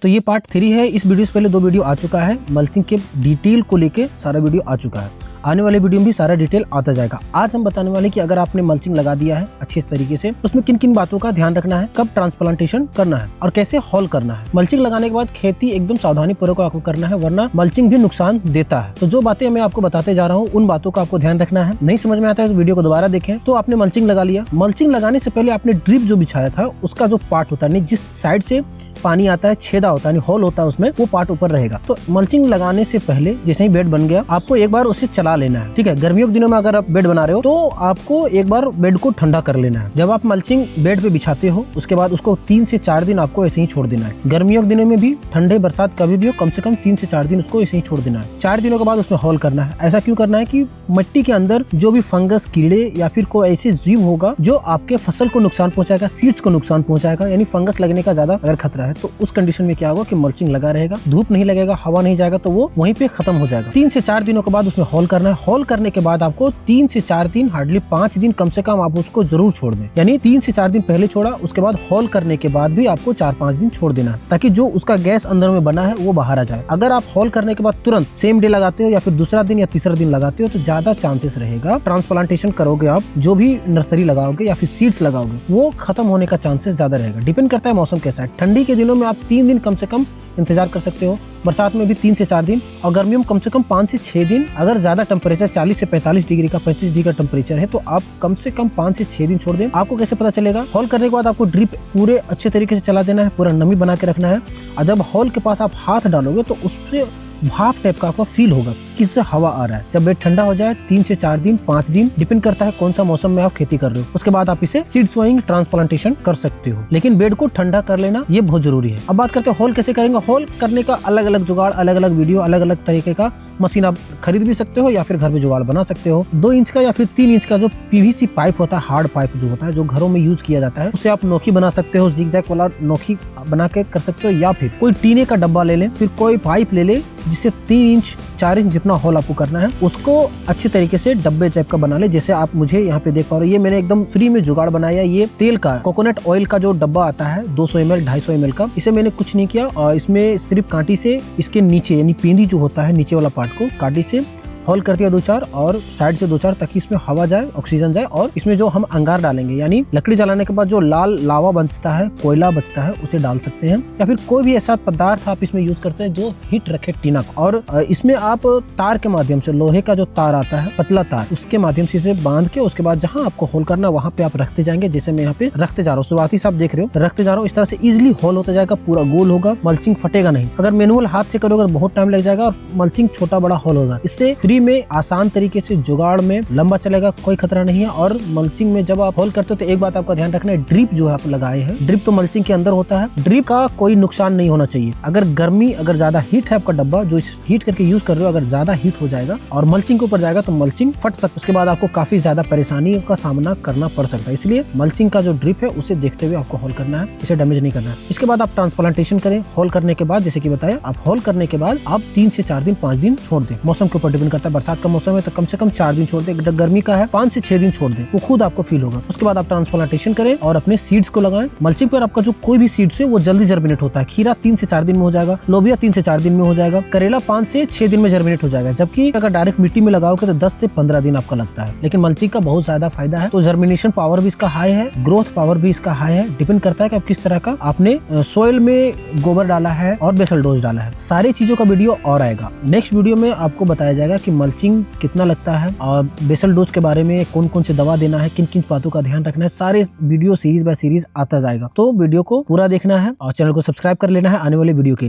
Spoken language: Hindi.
तो ये पार्ट 3 है। इस वीडियो से पहले 2 वीडियो आ चुका है, मल्चिंग के डिटेल को लेके सारा वीडियो आ चुका है। आने वाले वीडियो में भी सारा डिटेल आता जाएगा। आज हम बताने वाले कि अगर आपने मल्चिंग लगा दिया है अच्छे तरीके से, उसमें किन किन बातों का ध्यान रखना है, कब ट्रांसप्लांटेशन करना है और कैसे हॉल करना है। मल्चिंग लगाने के बाद खेती एकदम सावधानी पूर्वक आपको करना है, वरना मल्चिंग भी नुकसान देता है। तो जो बातें मैं आपको बताते जा रहा हूँ उन बातों का आपको ध्यान रखना है। नहीं समझ में आता है तो वीडियो को दोबारा देखें। तो आपने मल्चिंग लगा लिया, मल्चिंग लगाने से पहले आपने ड्रिप जो बिछाया था उसका जो पार्ट होता है, जिस साइड से पानी आता है, छेदा होता है, होल होता है उसमें, वो पार्ट ऊपर रहेगा। तो मल्चिंग लगाने से पहले जैसे ही बेड बन गया आपको एक बार उसे चला लेना है। ठीक है, गर्मियों के दिनों में अगर आप बेड बना रहे हो तो आपको एक बार बेड को ठंडा कर लेना है। जब आप मल्चिंग बेड पे बिछाते हो उसके बाद उसको 3 से 4 दिन आपको ऐसे ही छोड़ देना है। गर्मियों के दिनों में भी, ठंडे बरसात कभी भी हो, कम से कम 3 से 4 दिन उसको ऐसे ही छोड़ देना है। 4 दिनों के बाद उसमें हॉल करना है। ऐसा क्यों करना है कि मिट्टी के अंदर जो भी फंगस, कीड़े या फिर कोई ऐसे जीव होगा जो आपके फसल को नुकसान पहुंचाएगा, सीड्स को नुकसान पहुंचाएगा, यानी फंगस लगने का ज्यादा अगर खतरा है तो उस कंडीशन में क्या होगा कि मल्चिंग लगा रहेगा, धूप नहीं लगेगा, हवा नहीं जाएगा, तो वो वहीं पे खत्म हो जाएगा। 3 से 4 दिनों के बाद उसमें हॉल करना है। हॉल करने के बाद आपको 3 से 4 दिन, हार्डली 5 दिन कम से कम आप उसको जरूर छोड़ दें। यानी 3 से 4 दिन पहले छोड़ा, उसके बाद हॉल करने के बाद भी आपको 4-5 दिन छोड़ देना है, ताकि जो उसका गैस अंदर में बना है वो बाहर आ जाए। अगर आप हॉल करने के बाद तुरंत सेम डे लगाते हो या फिर दूसरा दिन या तीसरा दिन लगाते हो तो ज्यादा चांसेस रहेगा ट्रांसप्लांटेशन करोगे आप, जो भी नर्सरी लगाओगे या फिर सीड्स लगाओगे वो खत्म होने का चांसेस ज्यादा रहेगा। डिपेंड करता है मौसम कैसा है। ठंडी के दिनों में आप 3 दिन कम से कम इंतजार कर सकते हो, बरसात में भी 3 से 4 दिन, और गर्मियों में कम से कम 5 से 6 दिन। अगर ज्यादा टेम्परेचर 40 से 45 डिग्री का, 25 डिग्री का टेम्परेचर है तो आप कम से कम 5 से 6 दिन छोड़ दें। आपको कैसे पता चलेगा? हॉल करने के बाद आपको ड्रिप पूरे अच्छे तरीके से चला देना है, पूरा नमी बना के रखना है। और जब हॉल के पास आप हाथ डालोगे तो उससे भाप टाइप का आपको फील होगा कि इससे हवा आ रहा है। जब बेड ठंडा हो जाए 3 से 4 दिन, 5 दिन, डिपेंड करता है कौन सा मौसम में आप खेती कर रहे हो, उसके बाद आप इसे सीड सोइंग, ट्रांसप्लांटेशन कर सकते हो। लेकिन बेड को ठंडा कर लेना ये बहुत जरूरी है। अब बात करते हैं हॉल कैसे करेंगे। हॉल करने का अलग अलग जुगाड़, अलग अलग वीडियो, अलग अलग तरीके का मशीन आप खरीद भी सकते हो या फिर घर में जुगाड़ बना सकते हो। 2 इंच का या फिर 3 इंच का जो पीवीसी पाइप होता है, हार्ड पाइप जो होता है, जो घरों में यूज किया जाता है, उसे आप नोकी बना सकते हो, जिग जैग वाला नोकी बना के कर सकते हो, या फिर कोई टीने का डब्बा ले ले, फिर कोई पाइप ले ले जिससे 3 इंच 4 इंच जितना होल आपको करना है, उसको अच्छे तरीके से डब्बे टाइप का बना ले। जैसे आप मुझे यहाँ पे देख पा रहे हो, ये मैंने एकदम फ्री में जुगाड़ बनाया। ये तेल का, कोकोनट ऑयल का जो डब्बा आता है 200 ml 250 ml का, इसे मैंने कुछ नहीं किया और इसमें सिर्फ कांटी से इसके नीचे, यानी पेंदी जो होता है नीचे वाला पार्ट को कांटी से हॉल कर दिया 2-4 और साइड से 2-4, ताकि इसमें हवा जाए, ऑक्सीजन जाए। और इसमें जो हम अंगार डालेंगे, यानी लकड़ी जलाने के बाद जो लाल लावा बचता है, कोयला बचता है, उसे डाल सकते हैं, या फिर कोई भी ऐसा पदार्थ आप इसमें यूज करते हैं जो हीट रखे टीना को। और इसमें आप तार के माध्यम से, लोहे का जो तार आता है, पतला तार, उसके माध्यम से इसे बांध के उसके बाद जहाँ आपको होल करना वहाँ पे आप रखते जाएंगे। जैसे मैं यहाँ पे रखते जा रहा हूँ, शुरुआती से आप देख रहे हो, रखते जा रहा हूँ। इस तरह से इजिली होल होता जाएगा, पूरा गोल होगा, मल्चिंग फटेगा नहीं। अगर मैनुअल हाथ से करोगे बहुत टाइम लग जाएगा और मल्चिंग छोटा बड़ा होल होगा। इससे फ्री में, आसान तरीके से, जुगाड़ में लंबा चलेगा, कोई खतरा नहीं है। और मल्चिंग में जब आप होल करते हो तो एक बात आपका ध्यान रखना है, ड्रिप जो है आप लगाए हैं, ड्रिप तो मल्चिंग के अंदर होता है, ड्रिप का कोई नुकसान नहीं होना चाहिए। अगर गर्मी, अगर ज्यादा हीट है आपका डब्बा जो हीट करके यूज कर रहे हो, अगर ज्यादा हीट हो जाएगा और मल्चिंग के ऊपर जाएगा तो मल्चिंग फट सकता है। उसके बाद आपको काफी ज्यादा परेशानियों का सामना करना पड़ सकता है। इसलिए मल्चिंग का जो ड्रिप है उसे देखते हुए आपको होल करना है, इसे डैमेज नहीं करना है। इसके बाद आप ट्रांसप्लांटेशन करें। होल करने के बाद, जैसे कि बताया, आप होल करने के बाद आप 3 से 4 दिन, 5 दिन छोड़ दें। मौसम के ऊपर डिपेंड करता है। बरसात का मौसम है तो कम से कम 4 दिन छोड़ दे, गर्मी का है 5 से 6 दिन छोड़ दे, वो खुद आपको फील होगा। उसके बाद आप ट्रांसप्लांटेशन करें और अपने सीड्स को लगाएं। मल्चिंग पर आपका जो कोई भी सीड्स है वो जल्दी जर्मिनेट होता है। खीरा 3 से 4 दिन में हो जाएगा, लोबिया 3 से 4 दिन में हो जाएगा, करेला 5 से 6 दिन में जर्मिनेट हो जाएगा। जबकि अगर डायरेक्ट मिट्टी में लगाओगे तो 10 से 15 दिन आपका लगता है। लेकिन मल्चिंग का बहुत ज्यादा फायदा है। तो जर्मिनेशन पावर भी इसका हाई है, ग्रोथ पावर भी इसका हाई है। डिपेंड करता है कि आप किस तरह का आपने सोइल में गोबर डाला है और बेसल डोज डाला है। सारी चीजों का वीडियो और आएगा। नेक्स्ट वीडियो में आपको बताया जाएगा कि मल्चिंग कितना लगता है और बेसल डोज के बारे में, कौन कौन से दवा देना है, किन किन बातों का ध्यान रखना है। सारे वीडियो सीरीज बाय सीरीज आता जाएगा। तो वीडियो को पूरा देखना है और चैनल को सब्सक्राइब कर लेना है आने वाले वीडियो के लिए।